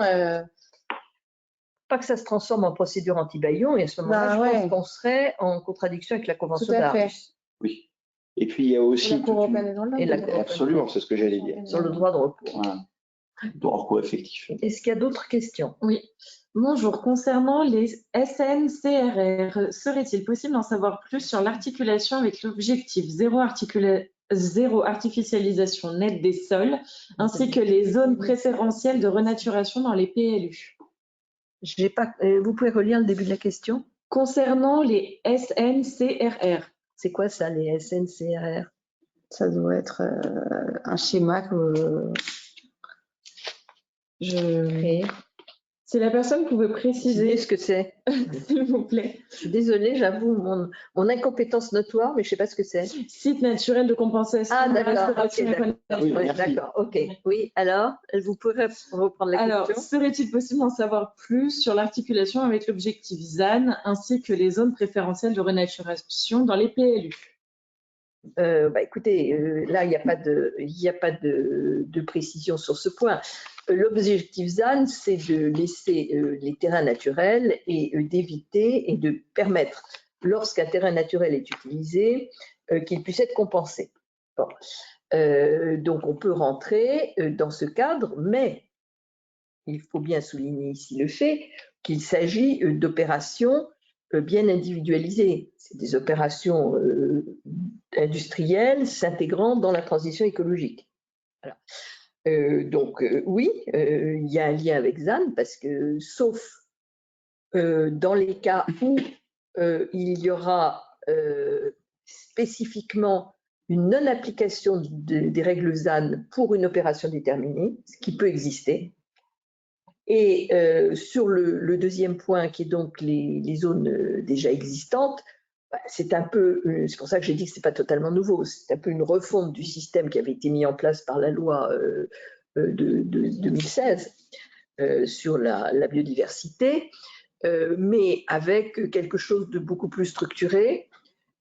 Pas que ça se transforme en procédure anti-baillon, et à ce moment-là, je pense qu'on serait en contradiction avec la Convention d'Aarhus. Oui. Et puis, il y a aussi… Absolument, c'est ce que j'allais dire. Sur le droit de recours. Voilà. Droit de recours effectif. Est-ce qu'il y a d'autres questions? Oui. Bonjour. Concernant les SNCRR, serait-il possible d'en savoir plus sur l'articulation avec l'objectif zéro artificialisation nette des sols, ainsi que les zones préférentielles de renaturation dans les PLU? Vous pouvez relire le début de la question? Concernant les SNCRR. C'est quoi ça, les SNCRR? Ça doit être un schéma que Si la personne pouvait préciser ce que c'est, s'il vous plaît. Je suis désolée, j'avoue mon incompétence notoire, mais je ne sais pas ce que c'est. Site naturel de compensation. Ah, d'accord. D'accord. Ok. Oui, alors, vous pourrez reprendre la question. Alors, serait-il possible d'en savoir plus sur l'articulation avec l'objectif ZAN ainsi que les zones préférentielles de renaturation dans les PLU? Écoutez, là, il n'y a pas de précision sur ce point. L'objectif ZAN, c'est de laisser les terrains naturels et d'éviter et de permettre, lorsqu'un terrain naturel est utilisé, qu'il puisse être compensé. Bon. Donc, on peut rentrer dans ce cadre, mais il faut bien souligner ici le fait qu'il s'agit d'opérations bien individualisées. C'est des opérations industrielles s'intégrant dans la transition écologique. Voilà. Oui, il y a un lien avec ZAN parce que, sauf dans les cas où il y aura spécifiquement une non-application des règles ZAN pour une opération déterminée, ce qui peut exister. Et sur le deuxième point, qui est donc les zones déjà existantes, c'est un peu, c'est pour ça que j'ai dit que c'est pas totalement nouveau, c'est un peu une refonte du système qui avait été mis en place par la loi de 2016 sur la biodiversité, mais avec quelque chose de beaucoup plus structuré,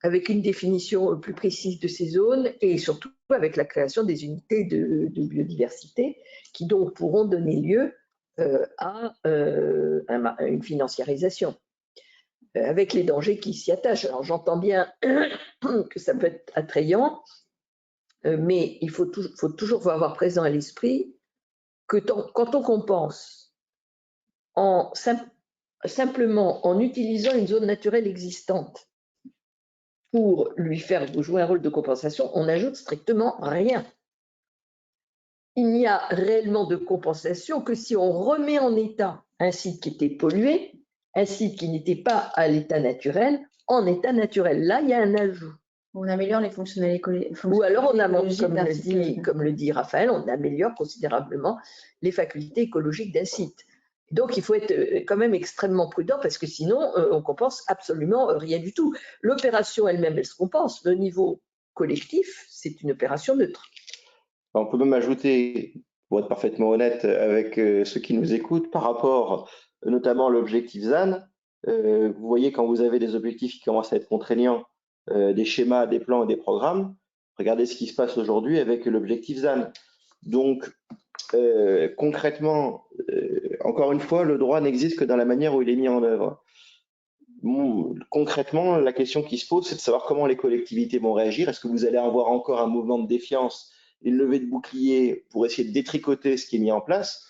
avec une définition plus précise de ces zones et surtout avec la création des unités de biodiversité qui donc pourront donner lieu à une financiarisation, avec les dangers qui s'y attachent. Alors j'entends bien que ça peut être attrayant, mais il faut toujours avoir présent à l'esprit que quand on compense simplement en utilisant une zone naturelle existante pour lui faire jouer un rôle de compensation, on n'ajoute strictement rien. Il n'y a réellement de compensation que si on remet en état un site qui était pollué un site qui n'était pas à l'état naturel en état naturel. Là, il y a un ajout. On améliore les fonctionnalités. Ou alors, on amène, écologiques comme le dit Raphaël, on améliore considérablement les facultés écologiques d'un site. Donc, il faut être quand même extrêmement prudent parce que sinon, on compense absolument rien du tout. L'opération elle-même, elle se compense. Le niveau collectif, c'est une opération neutre. On peut même ajouter, pour être parfaitement honnête avec ceux qui nous écoutent, par rapport notamment à l'objectif ZAN, vous voyez quand vous avez des objectifs qui commencent à être contraignants, des schémas, des plans et des programmes, regardez ce qui se passe aujourd'hui avec l'objectif ZAN. Donc, concrètement, encore une fois, le droit n'existe que dans la manière où il est mis en œuvre. Bon, concrètement, la question qui se pose, c'est de savoir comment les collectivités vont réagir. Est-ce que vous allez avoir encore un mouvement de défiance, une levée de bouclier pour essayer de détricoter ce qui est mis en place?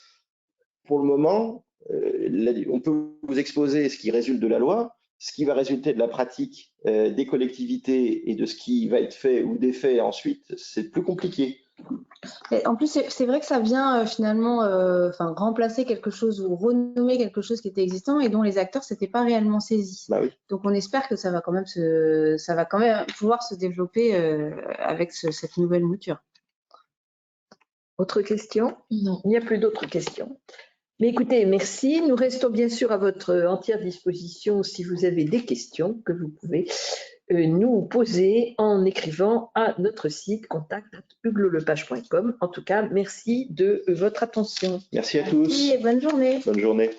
Pour le moment, on peut vous exposer ce qui résulte de la loi, ce qui va résulter de la pratique des collectivités et de ce qui va être fait ou défait ensuite, c'est plus compliqué. Et en plus, c'est vrai que ça vient finalement remplacer quelque chose ou renommer quelque chose qui était existant et dont les acteurs s'étaient pas réellement saisis. Bah oui. Donc on espère que ça va quand même pouvoir se développer avec cette nouvelle mouture. Autre question? Non. Il n'y a plus d'autres questions. Mais écoutez, merci. Nous restons bien sûr à votre entière disposition si vous avez des questions que vous pouvez nous poser en écrivant à notre site contact@huglolepage.com. En tout cas, merci de votre attention. Merci à tous. Merci et bonne journée. Bonne journée.